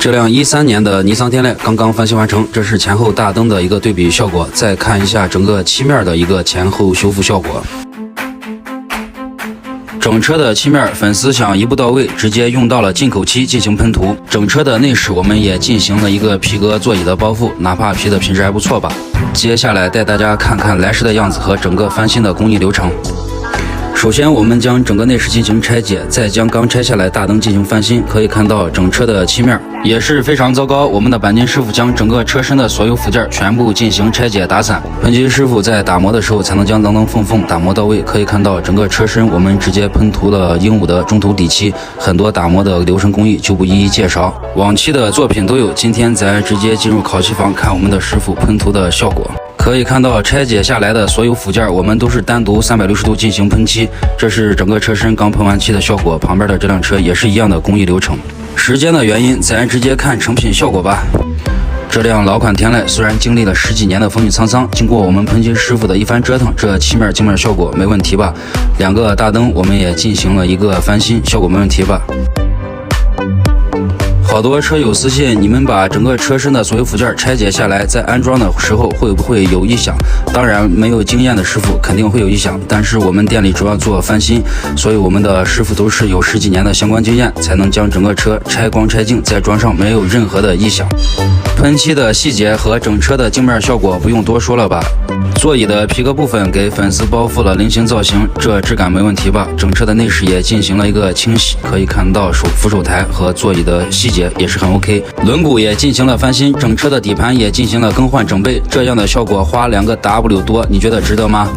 这辆13年的尼桑天籁刚刚翻新完成，这是前后大灯的一个对比效果。再看一下整个漆面的一个前后修复效果。整车的漆面，粉丝想一步到位，直接用到了进口漆进行喷涂。整车的内饰我们也进行了一个皮革座椅的包覆，哪怕皮的品质还不错吧。接下来带大家看看来时的样子和整个翻新的工艺流程。首先，我们将整个内饰进行拆解，再将刚拆下来大灯进行翻新。可以看到整车的漆面也是非常糟糕，我们的钣金师傅将整个车身的所有附件全部进行拆解打散。喷漆师傅在打磨的时候才能将灯缝打磨到位。可以看到整个车身我们直接喷涂了鹦鹉的中涂底漆，很多打磨的流程工艺就不一一介绍，往期的作品都有。今天咱直接进入烤漆房看我们的师傅喷涂的效果。可以看到拆解下来的所有附件，我们都是单独360度进行喷漆，这是整个车身刚喷完漆的效果。旁边的这辆车也是一样的工艺流程。时间的原因，咱直接看成品效果吧。这辆老款天籁虽然经历了10几年的风雨沧桑，经过我们喷漆师傅的一番折腾，这漆面镜面效果没问题吧？2个大灯我们也进行了一个翻新，效果没问题吧？好多车友私信，你们把整个车身的所有附件拆解下来，在安装的时候会不会有异响？当然，没有经验的师傅肯定会有异响，但是我们店里主要做翻新，所以我们的师傅都是有10几年的相关经验，才能将整个车拆光拆净再装上，没有任何的异响。喷漆的细节和整车的镜面效果不用多说了吧？座椅的皮革部分给粉丝包覆了菱形造型，这质感没问题吧？整车的内饰也进行了一个清洗，可以看到扶手台和座椅的细节也是很 OK， 轮毂也进行了翻新，整车的底盘也进行了更换整备，这样的效果花2个 W 多，你觉得值得吗？